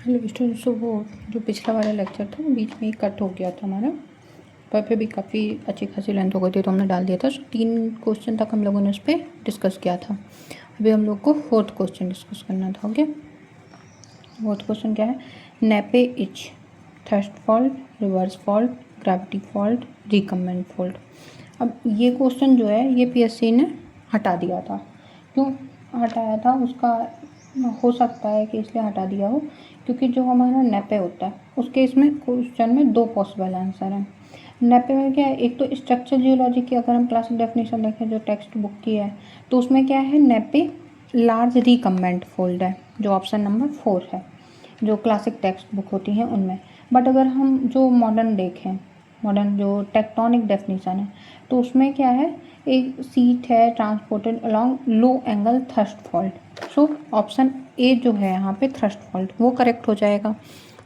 Hello students, तो वो जो पिछला वाला लेक्चर था वो बीच में ही कट हो गया था हमारा, पर फिर भी काफ़ी अच्छी खासी लेंथ हो गई थी तो हमने डाल दिया था। 3 क्वेश्चन तक हम लोगों ने उस पर डिस्कस किया था। अभी हम लोग को 4th क्वेश्चन डिस्कस करना था। ओके, 4th क्वेश्चन क्या है? Nappe each thrust fault, reverse fault, gravity fault, recumbent fault. अब ये क्वेश्चन जो है ये पीएससी ने हटा दिया था। क्यों हटाया था उसका हो सकता है कि इसलिए हटा दिया हो क्योंकि जो हमारा नेपे होता है उसके इसमें क्वेश्चन में 2 पॉसिबल आंसर हैं। नेपे में क्या है, एक तो स्ट्रक्चर जियोलॉजी की अगर हम क्लासिक डेफिनेशन देखें जो टेक्स्ट बुक की है तो उसमें क्या है, नेपे लार्ज रिकम्बेंट फोल्ड है, जो ऑप्शन नंबर 4 है, जो क्लासिक टेक्स्ट बुक होती हैं उनमें। बट अगर हम जो मॉडर्न देखें, मॉडर्न जो टेक्टोनिक डेफिनेशन है तो उसमें क्या है, एक सीट है transported along low angle thrust fault. So option A जो है यहाँ पे थ्रस्ट फॉल्ट वो करेक्ट हो जाएगा।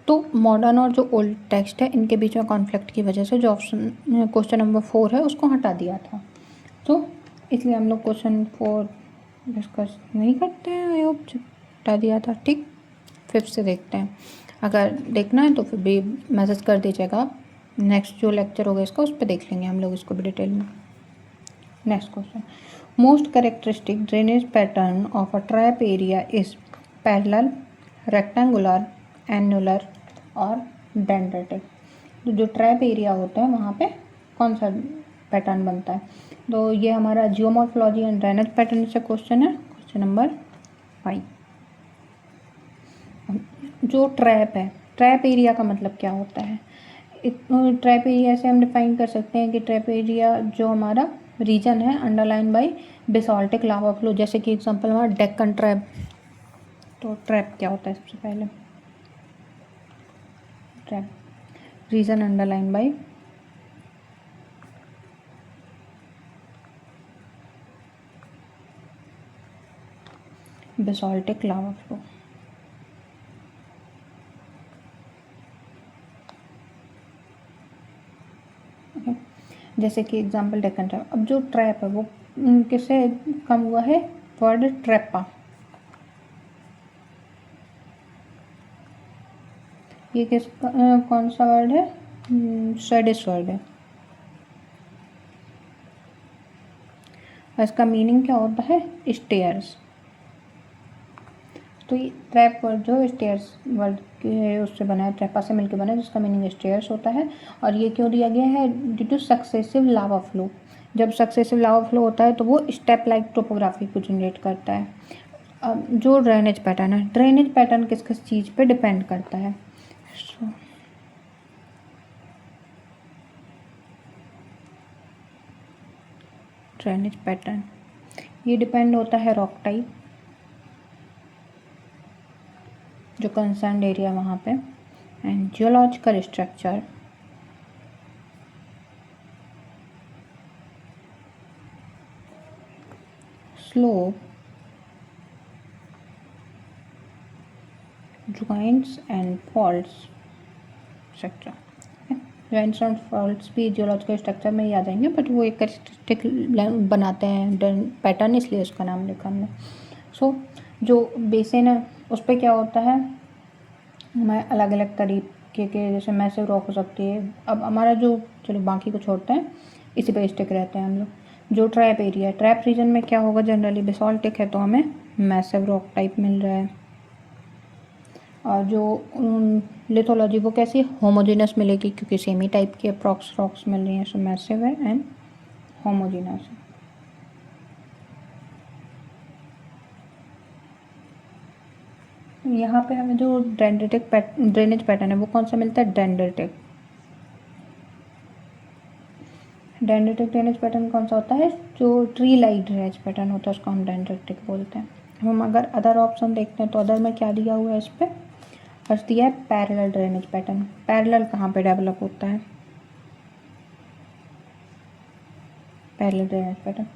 तो मॉडर्न और जो ओल्ड टेक्स्ट है इनके बीच में कॉन्फ्लिक्ट की वजह से जो ऑप्शन क्वेश्चन नंबर 4 है उसको हटा दिया था। तो इसलिए हम लोग क्वेश्चन 4 डिस्कस नहीं करते हैं। आई होप हटा दिया था। ठीक, 5th से देखते हैं। अगर देखना है तो फिर भी मैसेज कर दीजिएगा। नेक्स्ट जो लेक्चर होगा इसका उस पर देख लेंगे हम लोग इसको भी डिटेल में। Next question, most characteristic drainage pattern of a trap area is parallel, rectangular, annular और डेंड्रेटिक। तो जो ट्रैप एरिया होता है वहाँ पे कौन सा पैटर्न बनता है? तो ये हमारा जियोमॉर्फोलॉजी एंड ड्रेनेज पैटर्न से क्वेश्चन है, क्वेश्चन नंबर 5। जो ट्रैप है, ट्रैप एरिया का मतलब क्या होता है? ट्रैप एरिया से हम डिफाइन कर सकते हैं कि ट्रैप एरिया जो हमारा रीजन है underlain by basaltic lava flow, जैसे कि एग्जांपल हमारा डेक्कन ट्रैप। तो ट्रैप क्या होता है? सबसे पहले trap region underlain by basaltic lava flow. जैसे कि एग्जांपल डेक्कन ट्रैप। अब जो ट्रैप है वो किससे कम हुआ है? वर्ड ट्रैपा। ये कौन सा वर्ड है? स्वीडिश वर्ड है। इसका मीनिंग क्या होता है? स्टेयर्स। तो ये ट्रैप वर्ड जो स्टेयर्स वर्ड के उससे बना है, ट्रैपा से मिलकर बना है, जिसका मीनिंग स्टेयर्स होता है। और ये क्यों दिया गया है? Due two successive lava flow. जब सक्सेसिव लावा फ्लो होता है तो वो स्टेप लाइक टोपोग्राफी को जनरेट करता है। अब जो ड्रेनेज पैटर्न है, ड्रेनेज पैटर्न किस किस चीज़ पे डिपेंड करता है? ड्रेनेज पैटर्न ये डिपेंड होता है रॉक टाइप, जो कंसर्न एरिया वहाँ पे, and geological structure, slope, joints and faults structure. Joints and faults भी जियोलॉजिकल स्ट्रक्चर में ही आ जाएंगे, बट वो एक कैरेक्टरिस्टिक बनाते हैं पैटर्न, इसलिए उसका नाम लिखा हमने। सो जो बेसिन है उस पर क्या होता है, हमें अलग अलग तरीके के, जैसे मैसिव रॉक हो सकती है। अब हमारा जो, चलो बाकी को छोड़ते हैं, इसी पे स्टिक रहते हैं हम लोग। जो ट्रैप एरिया, ट्रैप रीजन में क्या होगा? जनरली बेसाल्टिक है तो हमें मैसिव रॉक टाइप मिल रहा है। और जो लिथोलॉजी वो कैसी होमोजेनस मिलेगी, क्योंकि सेमी टाइप के अप्रॉक्स रॉक्स मिल रही हैं। सो मैसिव है एंड होमोजेनस है। यहाँ पे हमें जो ड्रेनेज पैटर्न है वो कौन सा मिलता है? डेंड्रेटिक। डेंड्रेटिक ड्रेनेज पैटर्न कौन सा होता है? जो ट्री लाइक ड्रेनेज पैटर्न होता है उसको हम डेंड्रेटिक बोलते हैं। हम अगर अदर ऑप्शन देखते हैं तो अदर में क्या दिया हुआ है? इस पर फर्स्ट दिया है पैरेलल ड्रेनेज पैटर्न। पैरेलल कहाँ पे डेवलप होता है? Parallel drainage pattern,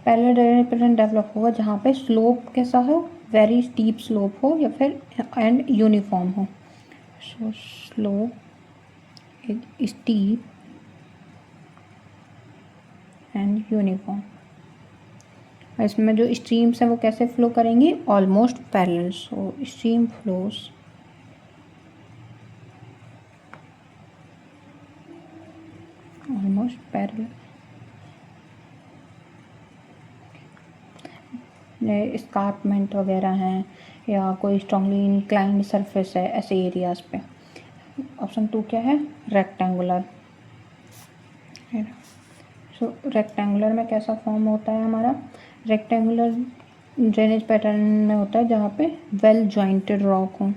parallel drainage pattern develop होगा जहाँ पे स्लोप कैसा हो? वेरी स्टीप स्लोप हो या फिर एंड यूनिफॉर्म हो। So slope, steep and uniform. इसमें जो स्ट्रीम्स हैं वो कैसे फ्लो करेंगी? Almost parallel. So stream flows almost parallel, escarpment वगैरह हैं या कोई स्ट्रांगली इंक्लाइंड सरफेस है ऐसे एरियाज पे। ऑप्शन 2 क्या है, रेक्टेंगुलर। सो रेक्टेंगुलर में कैसा फॉर्म होता है हमारा, रेक्टेंगुलर ड्रेनेज पैटर्न में होता है जहाँ पे वेल जॉइंटेड रॉक हो।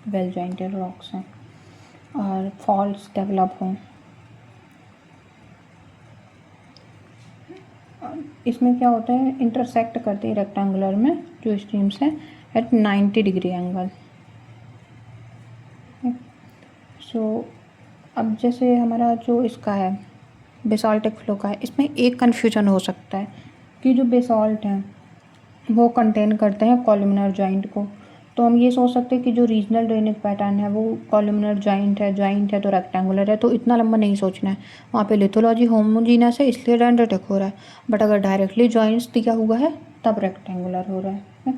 वेल जॉइंटेड रॉक्स हैं और फॉल्ट्स डेवलप हों। इसमें क्या होता है, इंटरसेक्ट करते हैं रेक्टेंगुलर में जो स्ट्रीम्स हैं एट 90 डिग्री एंगल। सो अब जैसे हमारा जो इसका है बेसाल्टिक फ्लो का है, इसमें एक कन्फ्यूजन हो सकता है कि जो बेसाल्ट हैं वो कंटेन करते हैं कॉलमनर जॉइंट को। तो हम ये सोच सकते हैं कि जो रीजनल ड्रेनेज पैटर्न है वो कॉलमनर जॉइंट है तो रेक्टेंगुलर है, तो इतना लंबा नहीं सोचना है। वहाँ पे लिथोलॉजी होमोजीनस है इसलिए डेंड्रिटिक हो रहा है, बट अगर डायरेक्टली जॉइंट्स दिया हुआ है तब रेक्टेंगुलर हो रहा है।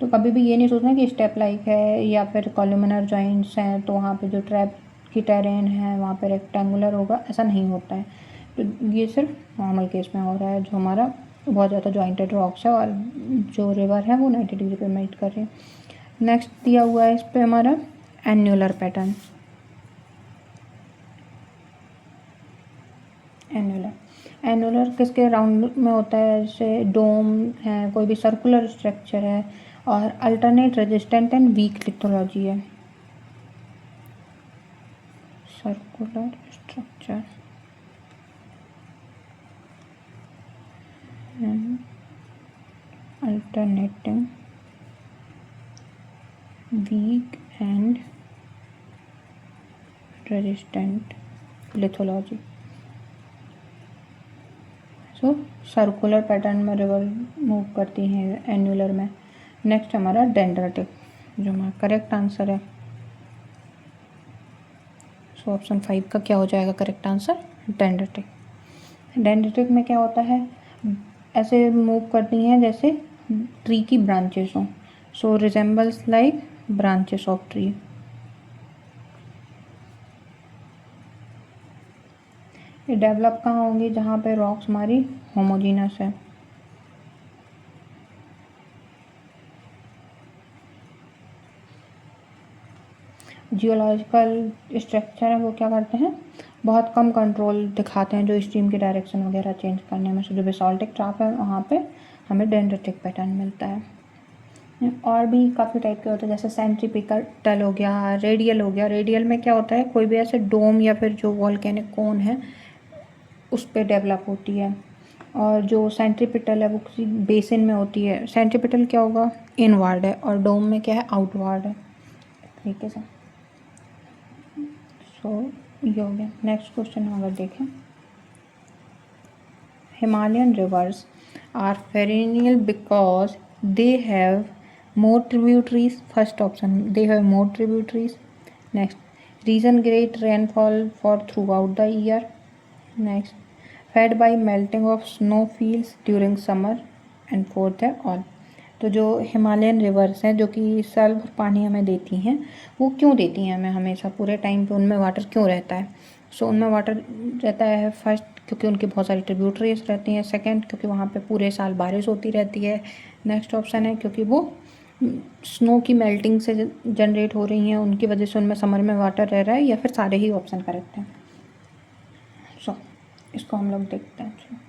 तो कभी भी ये नहीं सोचना कि स्टेप लाइक है या फिर कॉलमनर जॉइंट्स हैं तो वहाँ पे जो ट्रैप की टेरेन है वहाँ पे रेक्टेंगुलर होगा, ऐसा नहीं होता है। तो ये सिर्फ नॉर्मल केस में हो रहा है जो हमारा बहुत ज़्यादा जॉइंटेड रॉक्स है और जो रिवर है वो 90 डिग्री पे मेट कर रही है। नेक्स्ट दिया हुआ है इस पे हमारा एन्युलर पैटर्न। एन्युलर किसके राउंड में होता है, जैसे डोम है, कोई भी सर्कुलर स्ट्रक्चर है और alternate resistant and weak lithology है। Circular structure and alternating weak and resistant lithology। So circular pattern में रिवर मूव करती हैं एन्युलर में। नेक्स्ट हमारा डेंड्रिटिक जो हमारा करेक्ट आंसर है। सो ऑप्शन 5 का क्या हो जाएगा करेक्ट आंसर, डेंड्रिटिक। डेंड्रिटिक में क्या होता है, ऐसे मूव करती हैं जैसे ट्री की ब्रांचेस हों। So resembles like branches of tree. ये डेवलप कहाँ होंगी, जहाँ पे रॉक्स हमारी होमोजीनस है। जियोलॉजिकल स्ट्रक्चर है वो क्या करते हैं, बहुत कम कंट्रोल दिखाते हैं जो स्ट्रीम की डायरेक्शन वगैरह चेंज करने में। जो बेसाल्टिक ट्रैप है वहाँ पे हमें डेंड्रिटिक पैटर्न मिलता है। और भी काफ़ी टाइप के होते हैं, जैसे सेंट्रीपिटल हो गया, रेडियल हो गया। रेडियल में क्या होता है, कोई भी ऐसे डोम या फिर जो वॉल्केनिक कोन है उस पर डेवलप होती है। और जो सेंट्रीपिटल है वो किसी बेसिन में होती है। सेंट्रीपिटल क्या होगा, इनवार्ड है, और डोम में क्या है, आउटवार्ड है तरीके से। सो ये हो गया। नेक्स्ट क्वेश्चन अगर देखें, Himalayan rivers are perennial because they have more tributaries। first option, they have more tributaries। next, reason great rainfall for throughout the year। next, fed by melting of snow fields during summer। and fourth है all। तो जो Himalayan reverse हैं जो कि साल भर पानी हमें देती हैं, वो क्यों देती हैं हमें हमेशा पूरे टाइम पे, उनमें वाटर क्यों रहता है। सो उनमें वाटर रहता है फर्स्ट क्योंकि उनकी बहुत सारी ट्रिब्यूटरीज रहती हैं। सेकंड, क्योंकि वहाँ पे पूरे साल बारिश होती रहती है। नेक्स्ट ऑप्शन है क्योंकि वो स्नो की मेल्टिंग से जनरेट हो रही हैं, उनकी वजह से उनमें समर में वाटर रह रहा है, या फिर सारे ही ऑप्शन करेक्ट हैं। सो इसको हम लोग देखते हैं।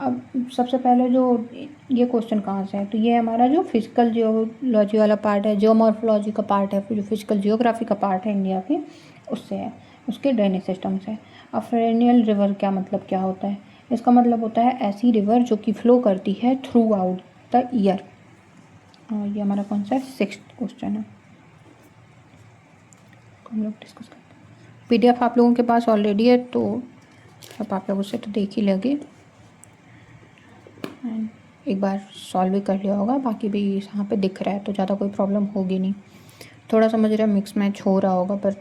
अब सबसे पहले जो ये क्वेश्चन कहाँ से है, तो ये हमारा जो फिजिकल जियोलॉजी वाला पार्ट है, जियोमॉर्फोलॉजी का पार्ट है, जो फिजिकल जियोग्राफी का पार्ट है इंडिया के, उससे है, उसके ड्रेनेज सिस्टम से। अब पेरेनियल रिवर क्या मतलब क्या होता है, इसका मतलब होता है ऐसी रिवर जो कि फ्लो करती है थ्रू आउट द ईयर। और ये हमारा कौन सा है, 6th क्वेश्चन है, हम लोग डिस्कस करते हैं। PDF आप लोगों के पास ऑलरेडी है तो अब आप लोग उसे तो देख ही लगे, एक बार सॉल्व भी कर लिया होगा, बाकी भी यहाँ पे दिख रहा है तो ज़्यादा कोई प्रॉब्लम होगी नहीं। थोड़ा समझ रहे मिक्स मैच हो रहा होगा, पर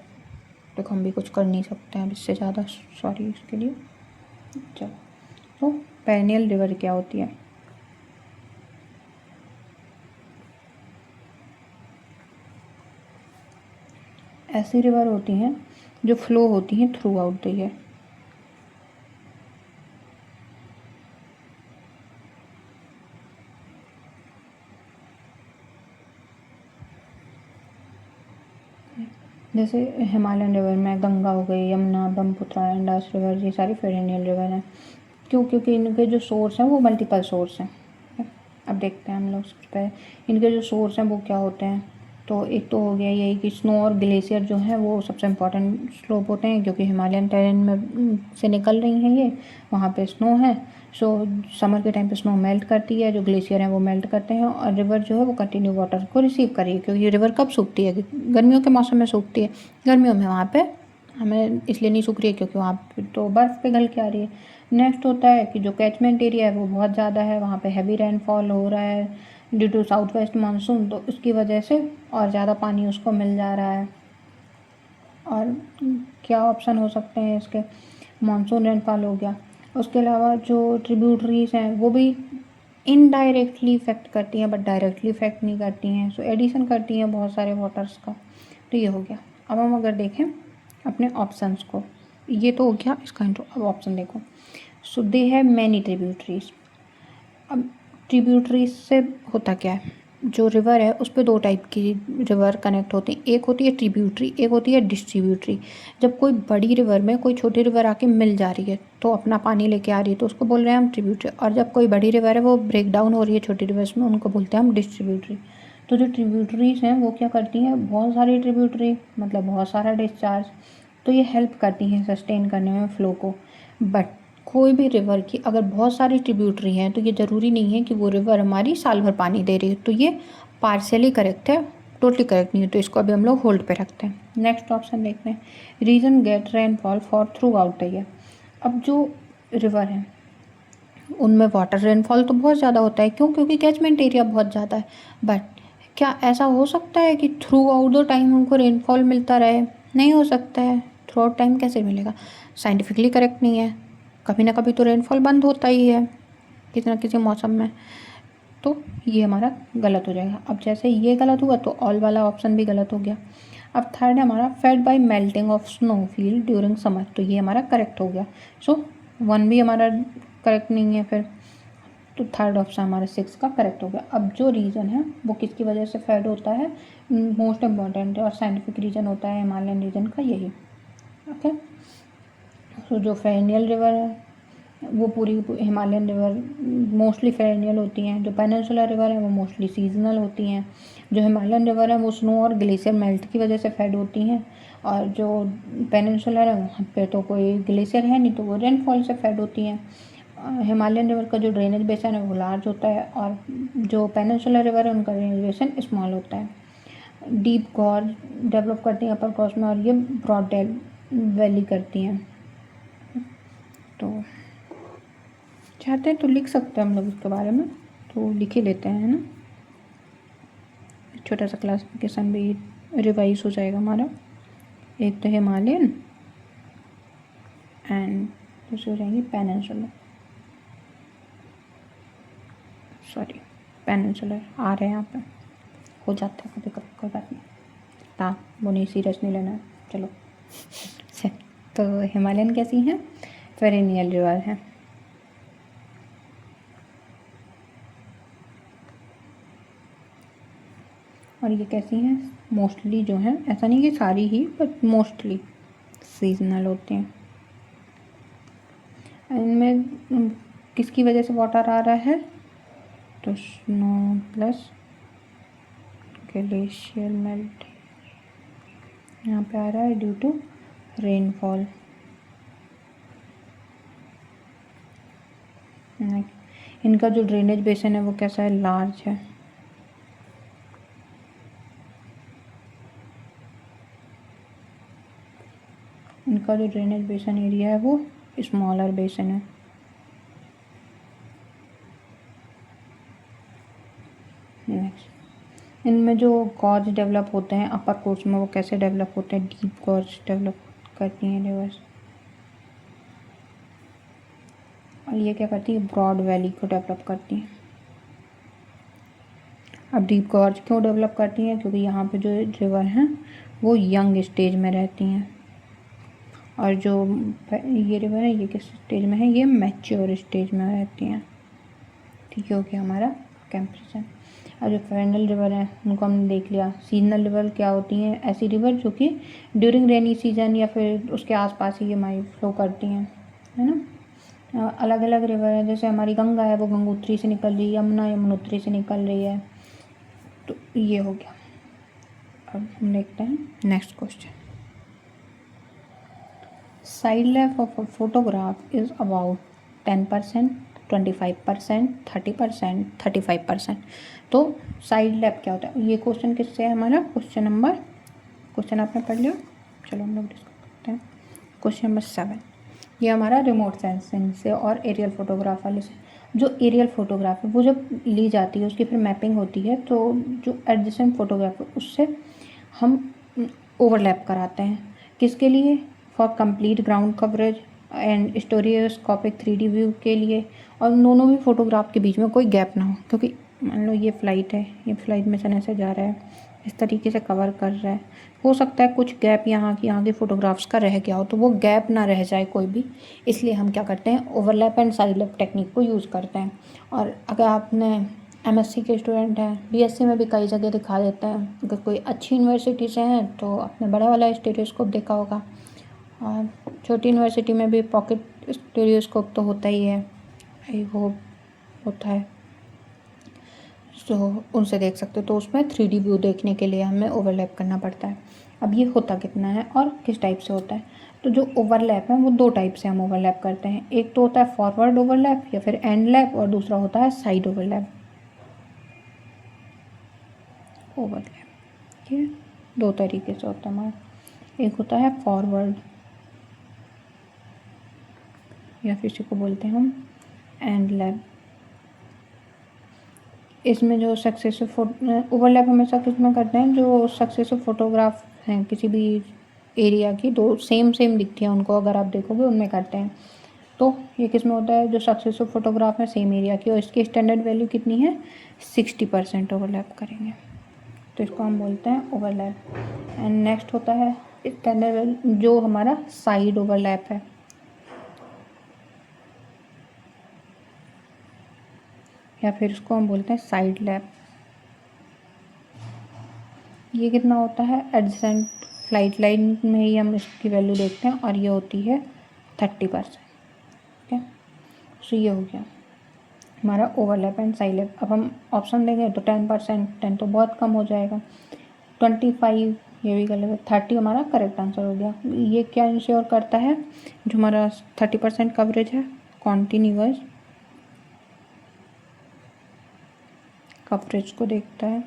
देखो हम भी कुछ कर नहीं सकते हैं इससे ज़्यादा, सॉरी इसके लिए। चलो, तो पेरेनियल रिवर क्या होती है, ऐसी रिवर होती हैं जो फ्लो होती हैं थ्रू आउट द ईयर। जैसे हिमालयन रिवर में गंगा हो गई, यमुना, ब्रह्मपुत्र, इंडस रिवर, ये सारी पेरिनियल रिवर हैं। क्यों? क्योंकि इनके जो सोर्स हैं वो मल्टीपल सोर्स हैं। अब देखते हैं हम लोग सबसे पहले इनके जो सोर्स हैं वो क्या होते हैं। तो एक तो हो गया यही कि स्नो और ग्लेशियर जो है वो सबसे इम्पॉर्टेंट स्लोप होते हैं, क्योंकि हिमालयन टेरेन में से निकल रही हैं ये, वहाँ पे स्नो है। सो समर के टाइम पे स्नो मेल्ट करती है, जो ग्लेशियर हैं वो मेल्ट करते हैं, और रिवर जो है वो कंटिन्यू वाटर को रिसीव करेगी, क्योंकि ये रिवर कब सूखती है? गर्मियों के मौसम में सूखती है। गर्मियों में वहाँ पे हमें इसलिए नहीं सूख रही है क्योंकि वहाँ पे तो बर्फ़ पिघल के आ रही है। नेक्स्ट होता है कि जो कैचमेंट एरिया है वो बहुत ज़्यादा है, वहाँ पे हैवी रेनफॉल हो रहा है due to south west monsoon, तो उसकी वजह से और ज़्यादा पानी उसको मिल जा रहा है। और क्या ऑप्शन हो सकते हैं इसके? मानसून रेनफॉल हो गया। उसके अलावा जो ट्रिब्यूटरीज हैं वो भी इनडायरेक्टली इफेक्ट करती हैं, बट डायरेक्टली इफेक्ट नहीं करती हैं। सो एडिशन करती हैं बहुत सारे वाटर्स का। तो ये हो गया। अब हम अगर देखें अपने ऑप्शंस को, ये तो हो गया इसका इंट्रो। अब ऑप्शन देखो। सो दे हैव मैनी ट्रिब्यूटरीज। अब ट्रिब्यूटरीज से होता क्या है, जो रिवर है उस पर दो टाइप की रिवर कनेक्ट होती हैं। एक होती है ट्रिब्यूटरी, एक होती है डिस्ट्रीब्यूटरी। जब कोई बड़ी रिवर में कोई छोटी रिवर आके मिल जा रही है तो अपना पानी लेके आ रही है तो उसको बोल रहे हैं हम ट्रिब्यूटरी, और जब कोई बड़ी रिवर है वो ब्रेक डाउन हो रही है छोटी रिवर्स में, उनको बोलते हैं हम डिस्ट्रीब्यूटरी। तो जो ट्रिब्यूटरीज हैं वो क्या करती हैं, बहुत सारी ट्रिब्यूटरी मतलब बहुत सारा डिस्चार्ज, तो ये हेल्प करती हैं सस्टेन करने में फ़्लो को। बट कोई भी रिवर की अगर बहुत सारी ट्रिब्यूटरी हैं तो ये ज़रूरी नहीं है कि वो रिवर हमारी साल भर पानी दे रही है। तो ये पार्शियली करेक्ट है, टोटली करेक्ट नहीं है, तो इसको अभी हम लोग होल्ड पे रखते हैं। नेक्स्ट ऑप्शन देखते हैं, region get rainfall for throughout the year. अब जो रिवर हैं उनमें वाटर रेनफॉल तो बहुत ज़्यादा होता है। क्यों? क्योंकि कैचमेंट एरिया बहुत ज़्यादा है। बट क्या ऐसा हो सकता है कि थ्रू आउट द टाइम उनको रेनफॉल मिलता रहे? नहीं हो सकता है। थ्रू आउट टाइम कैसे मिलेगा? साइंटिफिकली करेक्ट नहीं है। कभी ना कभी तो रेनफॉल बंद होता ही है किसी ना किसी मौसम में। तो ये हमारा गलत हो जाएगा। अब जैसे ये गलत हुआ तो ऑल वाला ऑप्शन भी गलत हो गया। अब थर्ड है हमारा fed by melting of snow field during summer, तो ये हमारा करेक्ट हो गया। सो वन भी हमारा करेक्ट नहीं है फिर, तो थर्ड ऑप्शन हमारा 6 का करेक्ट हो गया। अब जो रीज़न है वो किसकी वजह से फेड होता है, मोस्ट इम्पॉर्टेंट और साइंटिफिक रीज़न होता है हिमालयन रीजन का यही। ओके, सो जो पेरिनियल रिवर है वो पूरी हिमालयन रिवर मोस्टली पेरिनियल होती हैं। जो पेनिनसुलर रिवर है वो मोस्टली सीजनल होती हैं। जो हिमालयन रिवर है वो स्नो और ग्लेशियर मेल्ट की वजह से फेड होती हैं, और जो पेनिनसुलर है वहाँ पे तो कोई ग्लेशियर है नहीं तो वो रेनफॉल से फेड होती हैं। हिमालयन रिवर का जो ड्रेनेज बेसन है वो लार्ज होता है, और जो पेनिनसुलर रिवर है उनका ड्रेनेज बेसन स्मॉल होता है। डीप गॉर्ज डेवलप करती हैं अपर कोस्ट में, और ये ब्रॉड वैली करती हैं। तो चाहते हैं तो लिख सकते हैं हम लोग इसके बारे में, तो लिख ही लेते हैं, है ना। छोटा सा क्लासिफिकेशन भी रिवाइज हो जाएगा हमारा। एक तो हिमालयन एंड दूसरी हो जाएंगी पेनिनसुलर, सॉरी पेनिनसुलर आ रहे हैं यहाँ पे, हो जाता है कभी कभी, कोई बात नहीं। हाँ वो नहीं, सीरियस नहीं लेना है, चलो। तो हिमालयन कैसी हैं? पेरिनियल रिवर है। और ये कैसी हैं? मोस्टली जो हैं, ऐसा नहीं कि सारी ही, बट मोस्टली सीजनल होते हैं। इनमें किसकी वजह से वाटर आ रहा है? तो स्नो प्लस ग्लेशियर मेल्ट यहाँ पे आ रहा है ड्यू टू रेनफॉल। इनका जो ड्रेनेज बेसिन है वो कैसा है? लार्ज है। इनका जो ड्रेनेज बेसिन एरिया है वो स्मॉलर बेसिन है। नेक्स्ट, इनमें जो गॉर्ज डेवलप होते हैं अपर कोर्स में वो कैसे डेवलप होते हैं? डीप गॉर्ज डेवलप करती हैं रिवर्स, और ये क्या करती है? ब्रॉड वैली को डेवलप करती हैं। अब डीप गॉर्ज क्यों डेवलप करती हैं? क्योंकि यहाँ पे जो रिवर हैं वो यंग स्टेज में रहती हैं, और जो ये रिवर है ये किस स्टेज में है, ये मैच्योर स्टेज में रहती हैं। ठीक है, हो गया हमारा कंपैरिजन। और जो पेरेनियल रिवर है उनको हमने देख लिया। सीजनल रिवर क्या होती हैं, ऐसी रिवर जो कि ड्यूरिंग रेनी सीजन या फिर उसके आसपास ही हमारी फ्लो करती हैं, है ना। अलग अलग रिवर है, जैसे हमारी गंगा है वो गंगोत्री से निकल रही है, यमुना यमुनोत्री से निकल रही है। तो ये हो गया। अब हम देखते हैं next question. Side left of a photograph is about 10%, 25%, 30%, 35%। तो साइड लैप क्या होता है, ये क्वेश्चन किससे है हमारा, क्वेश्चन आपने पढ़ लिया। चलो हम लोग डिस्कस करते हैं क्वेश्चन नंबर 7। ये हमारा रिमोट सेंसिंग से और एरियल फोटोग्राफ वाले से। जो एरियल फोटोग्राफ है वो जब ली जाती है उसकी फिर मैपिंग होती है, तो जो एडजेसेंट फोटोग्राफ है उससे हम ओवरलैप कराते हैं। किसके लिए, for complete ground coverage and stereoscopic 3D view के लिए, और दोनों भी फोटोग्राफ के बीच में कोई गैप ना हो, क्योंकि मान लो ये फ़्लाइट है, ये फ़्लाइट मिशन ऐसे जा रहा है, इस तरीके से कवर कर रहा है, हो सकता है कुछ गैप यहाँ के फ़ोटोग्राफ्स का रह गया हो, तो वो गैप ना रह जाए कोई भी, इसलिए हम क्या करते हैं, overlap and side lap technique को यूज़ करते हैं। और अगर आपने MSc के स्टूडेंट हैं, BSc में भी कई जगह दिखा देते हैं, अगर कोई अच्छी यूनिवर्सिटी से हैं तो आपने बड़ा वाला स्टेरियोस्कोप देखा होगा, और छोटी यूनिवर्सिटी में भी पॉकेट स्टेरियोस्कोप तो होता ही है, आई होप होता है, तो उनसे देख सकते हो। तो उसमें 3D व्यू देखने के लिए हमें ओवरलैप करना पड़ता है। अब ये होता कितना है और किस टाइप से होता है, तो जो ओवरलैप है वो दो टाइप से हम ओवरलैप करते हैं। एक तो होता है फॉरवर्ड ओवरलैप या फिर एंड लैप, और दूसरा होता है साइड ओवरलैप। ये दो तरीके से होता है हमारा। एक होता है फॉरवर्ड या फिर इसी को बोलते हैं हम एंड लैप। इसमें जो सक्सेसिव ओवरलैप हमेशा किस में करते हैं, जो सक्सेसिव फोटोग्राफ हैं किसी भी एरिया की, दो सेम दिखती हैं उनको, अगर आप देखोगे उनमें करते हैं। तो ये किस में होता है, जो सक्सेसिव फोटोग्राफ है सेम एरिया की और इसकी स्टैंडर्ड वैल्यू कितनी है, 60% ओवरलैप करेंगे, तो इसको हम बोलते हैं ओवरलैप। एंड नेक्स्ट होता है स्टैंडर्ड वैल्यू, जो हमारा साइड ओवरलैप है, या फिर इसको हम बोलते हैं साइड लैप। ये कितना होता है, एडजेसेंट फ्लाइट लाइन में ही हम इसकी वैल्यू देखते हैं, और ये होती है 30%। ठीक है, सो ये हो गया हमारा ओवरलैप एंड साइड लैप। अब हम ऑप्शन देंगे तो 10%, 10 तो बहुत कम हो जाएगा, 25 ये भी गलत है, 30 हमारा करेक्ट आंसर हो गया। ये क्या इंश्योर करता है, जो हमारा 30% कवरेज है कॉन्टीन्यूअस कवरेज को देखता है,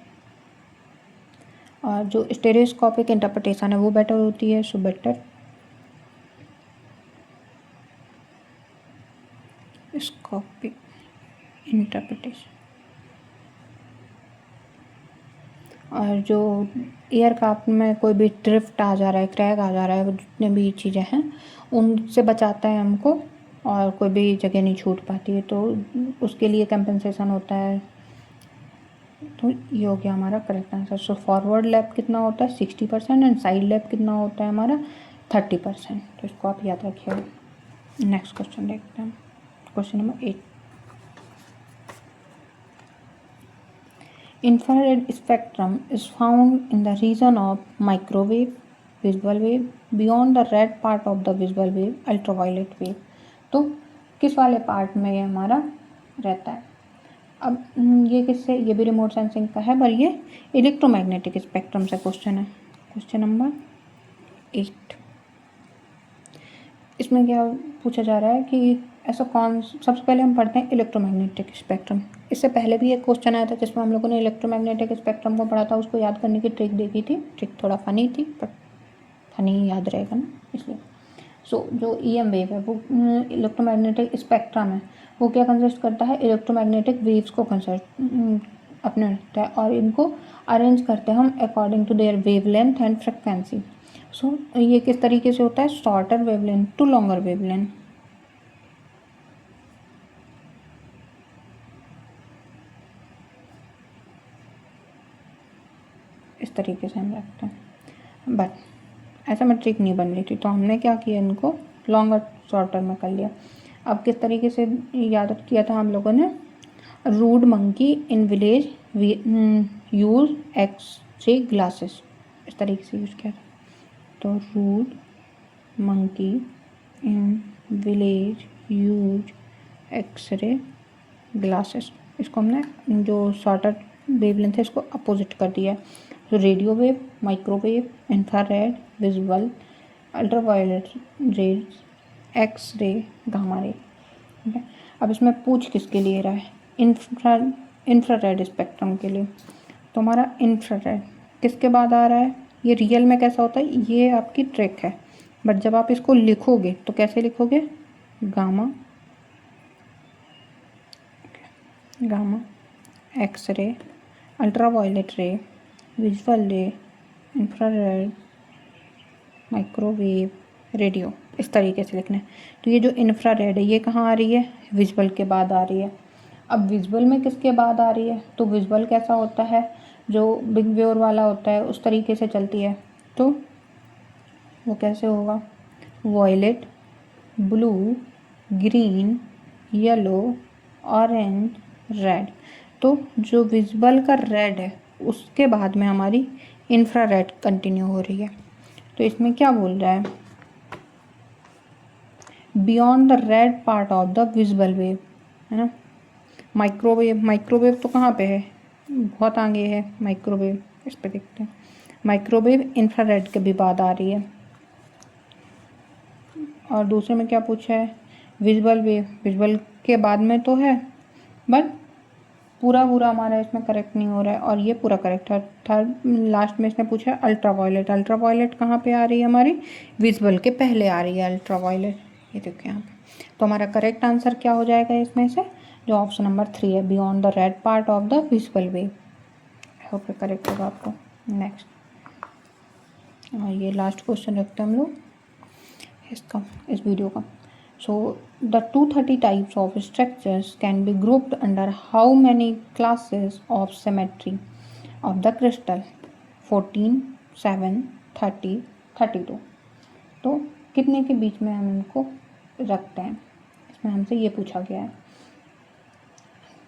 और जो स्टेरियोस्कोपिक इंटरप्रिटेशन है वो बेटर होती है, सो बेटर स्कोपिक इंटरप्रिटेशन। और जो एयरक्राफ्ट में कोई भी ड्रिफ्ट आ जा रहा है, क्रैक आ जा रहा है, वो जितने भी चीज़ें हैं उनसे बचाता है हमको, और कोई भी जगह नहीं छूट पाती है, तो उसके लिए कंपनसेशन होता है। तो ये हो गया हमारा correct answer. So forward lap कितना होता है 60% एंड साइड लैप कितना होता है हमारा 30%। तो इसको आप याद रखिएगा। नेक्स्ट क्वेश्चन देखते हैं, question number 8। Infrared spectrum is found in the region of microwave, visible wave, beyond the red part of the visible wave, ultraviolet wave। तो किस वाले पार्ट में ये हमारा रहता है। अब ये किससे, ये भी रिमोट सेंसिंग का है, पर ये इलेक्ट्रोमैग्नेटिक स्पेक्ट्रम से क्वेश्चन है। क्वेश्चन नंबर 8, इसमें क्या पूछा जा रहा है कि ऐसा कौन, सबसे पहले हम पढ़ते हैं इलेक्ट्रोमैग्नेटिक स्पेक्ट्रम। इससे पहले भी एक क्वेश्चन आया था जिसमें हम लोगों ने इलेक्ट्रोमैग्नेटिक स्पेक्ट्रम को पढ़ा था, उसको याद करने की ट्रिक देखी थी। ट्रिक थोड़ा फनी थी, बट फनी याद रहेगा ना, इसलिए। सो जो EM वेव है वो इलेक्ट्रोमैग्नेटिक स्पेक्ट्रम है, वो क्या कंसिस्ट करता है, इलेक्ट्रोमैग्नेटिक वेव्स को अपने रखता है, और इनको अरेंज करते हैं हम according to their wavelength and frequency. So ये किस तरीके से होता है, shorter wavelength to longer wavelength. इस तरीके से हम रखते हैं। बट ऐसा मैट्रिक नहीं बन रही थी, तो हमने क्या किया, इनको लॉन्गर शॉर्टर में कर लिया। अब किस तरीके से याद किया था हम लोगों ने, rude monkey in village use X-ray glasses, इस तरीके से यूज़ किया था। तो rude monkey in village use X-ray glasses, इसको हमने जो शॉर्टर वेवलेंथ है इसको अपोजिट कर दिया है। तो radio wave, microwave, infrared, visual, ultraviolet rays, X ray, gamma ray. ठीक है, अब इसमें पूछ किसके लिए रहा है, इंफ्रारेड स्पेक्ट्रम के लिए। तो हमारा इंफ्रारेड किसके बाद आ रहा है, ये रियल में कैसा होता है, ये आपकी ट्रिक है, बट जब आप इसको लिखोगे तो कैसे लिखोगे, gamma, gamma, X ray, ultraviolet रे, विजुअल रे, इंफ्रारेड, माइक्रोवेव, रेडियो, इस तरीके से लिखना है। तो ये जो इंफ्रारेड है ये कहाँ आ रही है, विजुअल के बाद आ रही है। अब विजुअल में किसके बाद आ रही है, तो विजुअल कैसा होता है, जो बिग व्योर वाला होता है उस तरीके से चलती है। तो वो कैसे होगा, violet, blue, green, yellow, orange, red. तो जो विजुअल का रेड है उसके बाद में हमारी इंफ्रारेड कंटिन्यू हो रही है। तो इसमें क्या बोल रहा है, beyond the red part of the visual wave, है ना। माइक्रोवेव, माइक्रोवेव तो कहाँ पे है, बहुत आगे है माइक्रोवेव, इस पे देखते हैं। माइक्रोवेव इंफ्रारेड के भी बाद आ रही है। और दूसरे में क्या पूछा है, विजुअल वेव, विजुअल के बाद में तो है, बट पूरा हमारा इसमें करेक्ट नहीं हो रहा है, और ये पूरा करेक्ट है। थर्ड लास्ट में इसने पूछा है अल्ट्रावायलेट, अल्ट्रावायलेट कहाँ पे आ रही है हमारी, विजुअल के पहले आ रही है अल्ट्रावायलेट, ये देखिए यहाँ पे। तो हमारा करेक्ट आंसर क्या हो जाएगा इसमें से, जो ऑप्शन नंबर 3 है, beyond the red part of the visual wave. I hope correct होगा आपको। नेक्स्ट, और ये लास्ट क्वेश्चन रखते हैं हम लोग इसका, इस वीडियो का। So the 230 types of structures can be grouped under how many classes of symmetry of the crystal, 14, 7, 30, 32। तो कितने के बीच में हम इनको रखते हैं, इसमें हमसे ये पूछा गया है।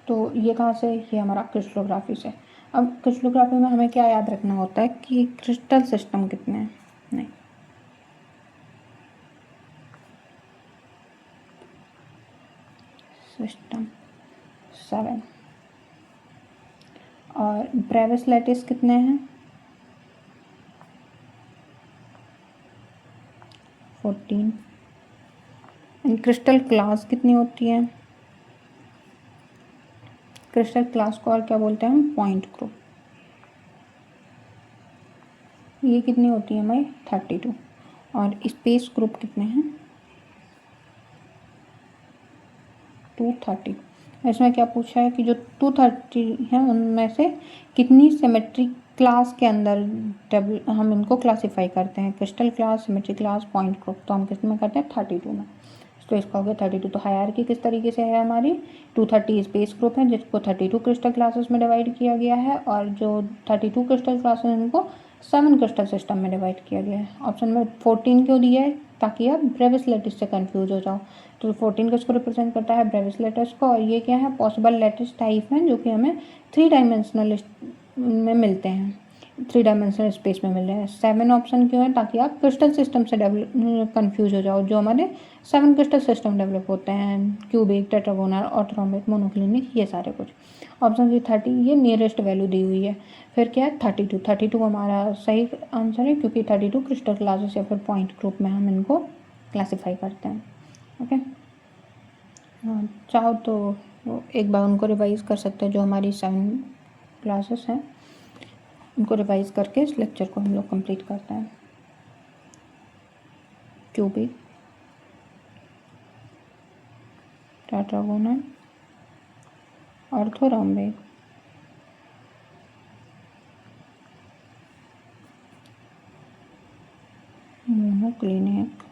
तो ये कहाँ से, ये हमारा क्रिस्टलोग्राफी से। अब क्रिस्टलोग्राफी में हमें क्या याद रखना होता है कि क्रिस्टल सिस्टम कितने हैं, नहीं, सिस्टम 7, और ब्रेविस लैटिस कितने हैं, 14। एंड क्रिस्टल क्लास कितनी होती है, क्रिस्टल क्लास को और क्या बोलते हैं हम, पॉइंट ग्रुप। ये कितनी होती है हमारी, 32। और स्पेस ग्रुप कितने हैं, 230। इसमें क्या पूछा है कि जो 230 हैं उनमें से कितनी सिमेट्री क्लास के अंदर हम इनको क्लासीफाई करते हैं, crystal class, symmetry class, point group. तो हम किस में करते हैं, 32 में। तो इसका हो गया 32। तो हायरार्की किस तरीके से है हमारी, 230 स्पेस ग्रुप है जिसको 32 क्रिस्टल क्लासेस में डिवाइड किया गया है, और जो 32 क्रिस्टल क्लासेस हैं उनको 7 क्रिस्टल सिस्टम में डिवाइड किया गया है। ऑप्शन में 14 क्यों दिया है, ताकि आप ब्रेविस लैटिस से कंफ्यूज हो जाओ। तो 14 किसको रिप्रेजेंट करता है, ब्रेविस लैटिस को, और ये क्या है, पॉसिबल लैटिस टाइप है जो कि हमें 3 डायमेंशनल में मिलते हैं, 3 डायमेंशनल स्पेस में मिल रहे हैं। 7 ऑप्शन क्यों है, ताकि आप क्रिस्टल सिस्टम से कंफ्यूज हो जाओ, जो हमारे 7 क्रिस्टल सिस्टम डेवलप होते हैं, क्यूबिक, टेट्रागोनल, ऑर्थोरोम्बिक, मोनोक्लिनिक, ये सारे कुछ। ऑप्शन सी 30, ये नियरेस्ट वैल्यू दी हुई है। फिर क्या है, 32 हमारा सही आंसर है, क्योंकि 32 क्रिस्टल क्लासेस या फिर पॉइंट ग्रुप में हम इनको क्लासीफाई करते हैं। ओके, चाहो तो एक बार उनको रिवाइज कर सकते हैं, जो हमारी 7 क्लासेस हैं उनको रिवाइज करके इस लेक्चर को हम लोग कंप्लीट करते हैं। Cubic, tetragonal, orthorhombic, monoclinic,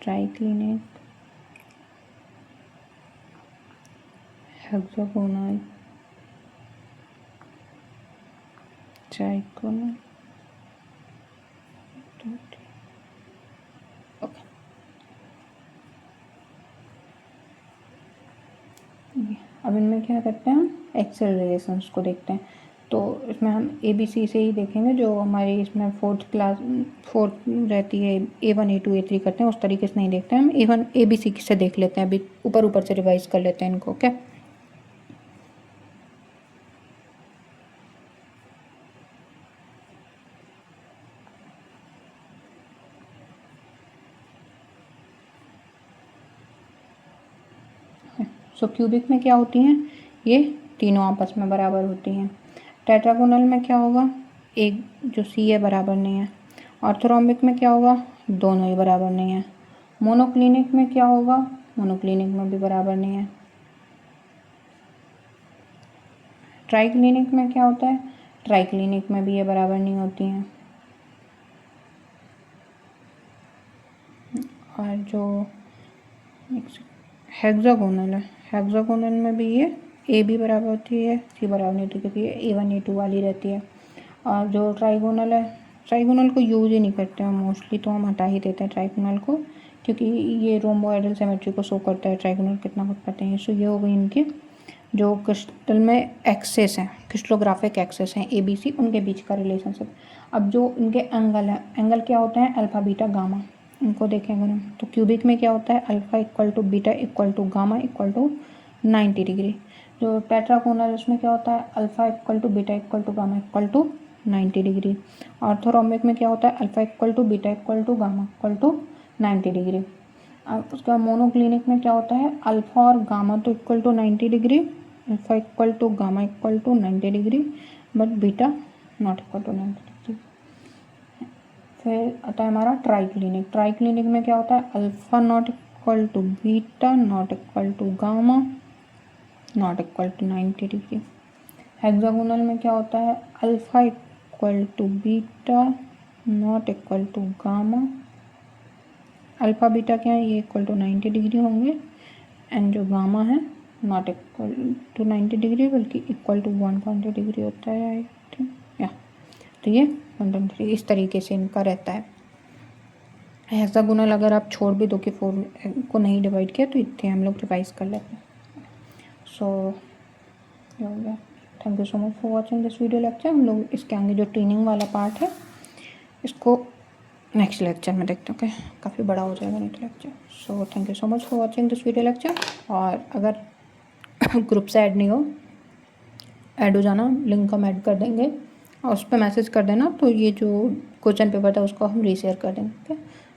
triclinic, hexagonal, trigonal, okay. अब इनमें क्या करते हैं, हम एक्सेल रिलेशंस को देखते हैं। तो इसमें हम ABC से ही देखेंगे, जो हमारी इसमें फोर्थ रहती है, A1 A2 A3 करते हैं, उस तरीके से नहीं देखते हैं हम। A1 ABC से देख लेते हैं, अभी ऊपर से रिवाइज कर लेते हैं इनको, क्या। सो क्यूबिक में क्या होती हैं, ये तीनों आपस में बराबर होती हैं। टेट्रागोनल में क्या होगा, एक जो C है बराबर नहीं है। ऑर्थोरोम्बिक में क्या होगा, दोनों ही बराबर नहीं है। मोनोक्लिनिक में क्या होगा, मोनोक्लिनिक में भी बराबर नहीं है। ट्राइक्लिनिक में क्या होता है, ट्राइक्लिनिक में भी ये बराबर नहीं होती हैं। और जो हेक्सागोनल है, हेक्सागोनल में भी ये A भी बराबर होती है, C बराबर नहीं होती, क्योंकि ये A1 A2 वाली रहती है। और जो ट्राइगोनल है, ट्राइगोनल को यूज ही नहीं करते हैं मोस्टली, तो हम हटा ही देते हैं ट्राइगोनल को, क्योंकि ये रोम्बोइडल सिमेट्री को शो करता है। ट्राइगोनल कितना कुछ पता है। सो ये हो गई इनकी जो क्रिस्टल में एक्सेस हैं, क्रिस्टलोग्राफिक एक्सेस हैं ABC, उनके बीच का रिलेशनशिप। अब जो इनके एंगल है, एंगल क्या होते हैं, अल्फा बीटा गामा, इनको देखें अगर हम, तो क्यूबिक में क्या होता है, alpha equal to beta equal to gamma equal to 90 degree. जो टेट्रागोनल उसमें क्या होता है, alpha equal to beta equal to gamma equal to 90 degree. Orthorhombic में क्या होता है, alpha equal to beta equal to gamma equal to 90 degree. अब उसके बाद मोनोक्लिनिक में क्या होता है, अल्फा और गामा तो equal to 90 degree, alpha equal to gamma equal to 90 degree, but beta not equal to 90 degree. फिर आता है हमारा ट्राइक्लिनिक। ट्राइक्लिनिक में क्या होता है, alpha not equal to beta not equal to gamma not equal to 90 degree. Hexagonal में क्या होता है, alpha equal to beta not equal to gamma, alpha beta क्या है, ये इक्वल टू 90 डिग्री होंगे, एंड जो गामा है नॉट इक्वल टू 90 डिग्री बल्कि इक्वल टू 120 डिग्री होता है, ठीक या। तो ये 120 इस तरीके से इनका रहता है। हेक्सागोनल अगर आप छोड़ भी दो कि 4 को नहीं डिवाइड किया, तो इतने हम लोग रिवाइज कर लेते हैं। सो ये हो गया। Thank you so much for watching this video lecture. हम लोग इसके आगे जो ट्रेनिंग वाला पार्ट है, इसको नेक्स्ट लेक्चर में देखते हैं। ओके, काफ़ी बड़ा हो जाएगा next lecture. So thank you so much for watching this video lecture. और अगर ग्रुप से ऐड नहीं हो, ऐड हो जाना, लिंक हम ऐड कर देंगे और उस पर मैसेज कर देना, तो ये जो क्वेश्चन पेपर था उसको हम रीशेयर कर देंगे। Okay,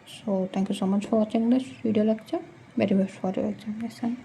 so thank you so much for watching this video lecture. Very best for your examination.